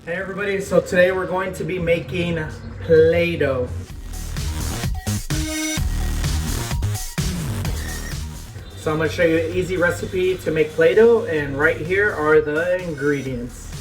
Hey everybody, so today we're going to be making Play-Doh. So I'm going to show you an easy recipe to make Play-Doh, and right here are the ingredients.